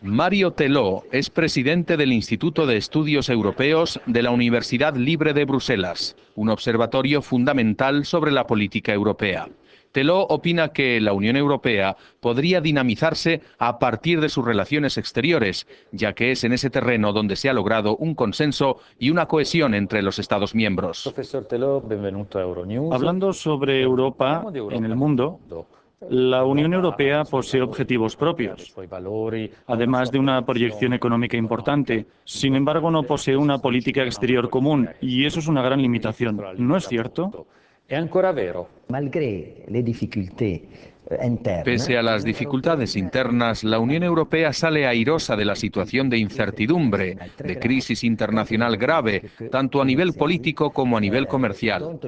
Mario Teló es presidente del Instituto de Estudios Europeos de la Universidad Libre de Bruselas, un observatorio fundamental sobre la política europea. Teló opina que la Unión Europea podría dinamizarse a partir de sus relaciones exteriores, ya que es en ese terreno donde se ha logrado un consenso y una cohesión entre los Estados miembros. Profesor Teló, bienvenido a Euronews. Hablando sobre Europa en el mundo, la Unión Europea posee objetivos propios, además de una proyección económica importante. Sin embargo, no posee una política exterior común, y eso es una gran limitación. ¿No es cierto? Es ancora vero. Pese a las dificultades internas, la Unión Europea sale airosa de la situación de incertidumbre, de crisis internacional grave, tanto a nivel político como a nivel comercial.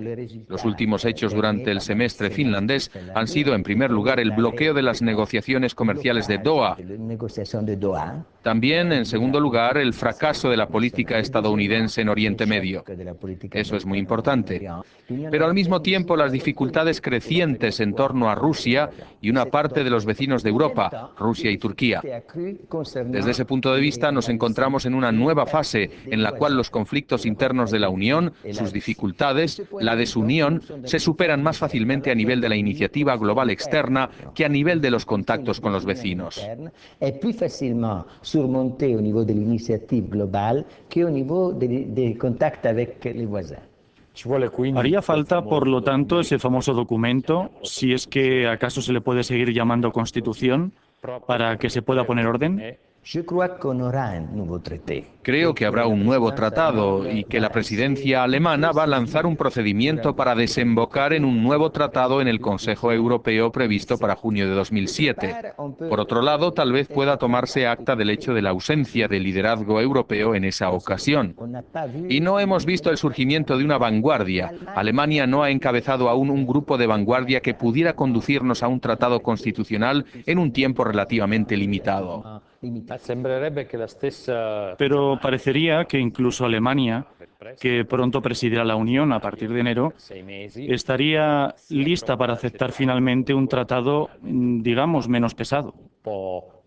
Los últimos hechos durante el semestre finlandés han sido, en primer lugar, el bloqueo de las negociaciones comerciales de Doha. También, en segundo lugar, el fracaso de la política estadounidense en Oriente Medio. Eso es muy importante. Pero al mismo tiempo, las dificultades crecientes en torno a Rusia y una parte de los vecinos de Europa, Rusia y Turquía. Desde ese punto de vista nos encontramos en una nueva fase en la cual los conflictos internos de la Unión, sus dificultades, la desunión, se superan más fácilmente a nivel de la iniciativa global externa que a nivel de los contactos con los vecinos. Es más fácil surmonter au niveau de l'initiative globale qu'au niveau des contacts avec les voisins. Haría falta, por lo tanto, ese famoso documento, si es que acaso se le puede seguir llamando Constitución, para que se pueda poner orden. Creo que habrá un nuevo tratado y que la presidencia alemana va a lanzar un procedimiento para desembocar en un nuevo tratado en el Consejo Europeo previsto para junio de 2007. Por otro lado, tal vez pueda tomarse acta del hecho de la ausencia de liderazgo europeo en esa ocasión. Y no hemos visto el surgimiento de una vanguardia. Alemania no ha encabezado aún un grupo de vanguardia que pudiera conducirnos a un tratado constitucional en un tiempo relativamente limitado. Pero parecería que incluso Alemania, que pronto presidirá la Unión a partir de enero, estaría lista para aceptar finalmente un tratado, digamos, menos pesado.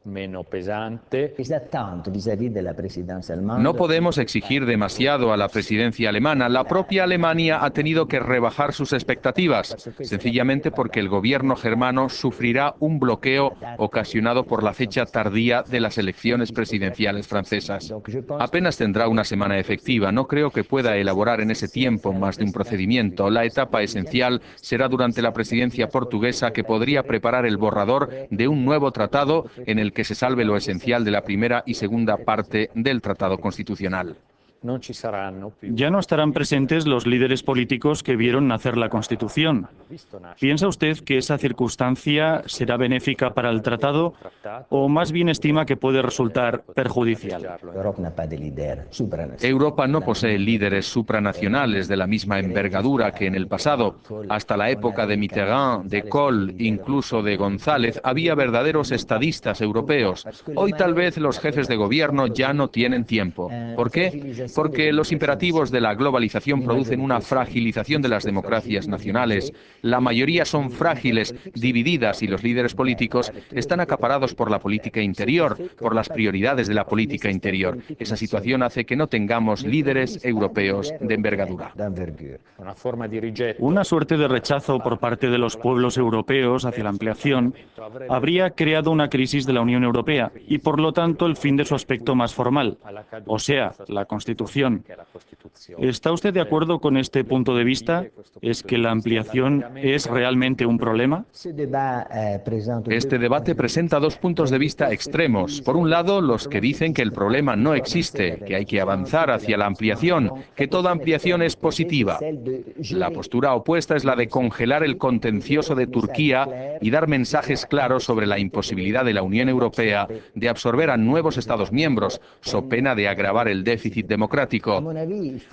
No podemos exigir demasiado a la presidencia alemana. La propia Alemania ha tenido que rebajar sus expectativas, sencillamente porque el gobierno germano sufrirá un bloqueo ocasionado por la fecha tardía de las elecciones presidenciales francesas. Apenas tendrá una semana efectiva. No creo que pueda elaborar en ese tiempo más de un procedimiento. La etapa esencial será durante la presidencia portuguesa, que podría preparar el borrador de un nuevo tratado en el que se salve lo esencial de la primera y segunda parte del Tratado Constitucional. Ya no estarán presentes los líderes políticos que vieron nacer la Constitución. ¿Piensa usted que esa circunstancia será benéfica para el tratado o más bien estima que puede resultar perjudicial? Europa no posee líderes supranacionales de la misma envergadura que en el pasado. Hasta la época de Mitterrand, de Kohl, incluso de González, había verdaderos estadistas europeos. Hoy tal vez los jefes de gobierno ya no tienen tiempo. ¿Por qué? Porque los imperativos de la globalización producen una fragilización de las democracias nacionales. La mayoría son frágiles, divididas, y los líderes políticos están acaparados por la política interior, por las prioridades de la política interior. Esa situación hace que no tengamos líderes europeos de envergadura. Una suerte de rechazo por parte de los pueblos europeos hacia la ampliación habría creado una crisis de la Unión Europea y, por lo tanto, el fin de su aspecto más formal, o sea, la Constitución. ¿Está usted de acuerdo con este punto de vista? ¿Es que la ampliación es realmente un problema? Este debate presenta dos puntos de vista extremos. Por un lado, los que dicen que el problema no existe, que hay que avanzar hacia la ampliación, que toda ampliación es positiva. La postura opuesta es la de congelar el contencioso de Turquía y dar mensajes claros sobre la imposibilidad de la Unión Europea de absorber a nuevos Estados miembros, so pena de agravar el déficit democrático. democrático.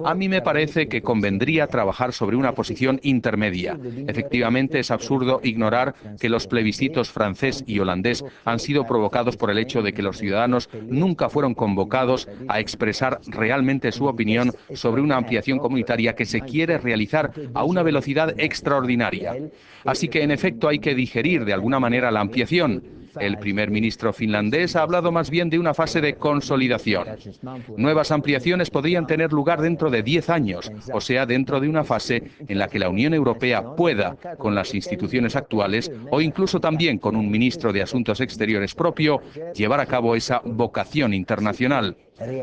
A mí me parece que convendría trabajar sobre una posición intermedia. Efectivamente, es absurdo ignorar que los plebiscitos francés y holandés han sido provocados por el hecho de que los ciudadanos nunca fueron convocados a expresar realmente su opinión sobre una ampliación comunitaria que se quiere realizar a una velocidad extraordinaria. Así que, en efecto, hay que digerir de alguna manera la ampliación. El primer ministro finlandés ha hablado más bien de una fase de consolidación. Nuevas ampliaciones podrían tener lugar dentro de 10 años, o sea, dentro de una fase en la que la Unión Europea pueda, con las instituciones actuales, o incluso también con un ministro de Asuntos Exteriores propio, llevar a cabo esa vocación internacional.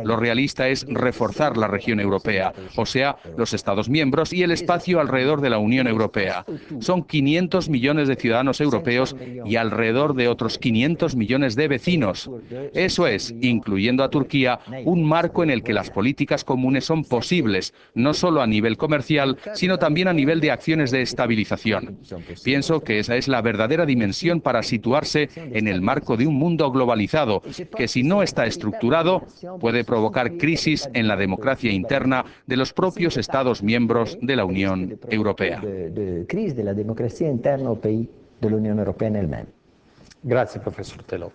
Lo realista es reforzar la región europea, o sea, los Estados miembros y el espacio alrededor de la Unión Europea. Son 500 millones de ciudadanos europeos y alrededor de otros 500 millones de vecinos. Eso es, incluyendo a Turquía, un marco en el que las políticas comunes son posibles, no solo a nivel comercial, sino también a nivel de acciones de estabilización. Pienso que esa es la verdadera dimensión para situarse en el marco de un mundo globalizado, que si no está estructurado, puede provocar crisis en la democracia interna de los propios Estados miembros de la Unión Europea. Crisis de la democracia interna au pays de l'Union européenne elle-même. Grazie, professor Telò.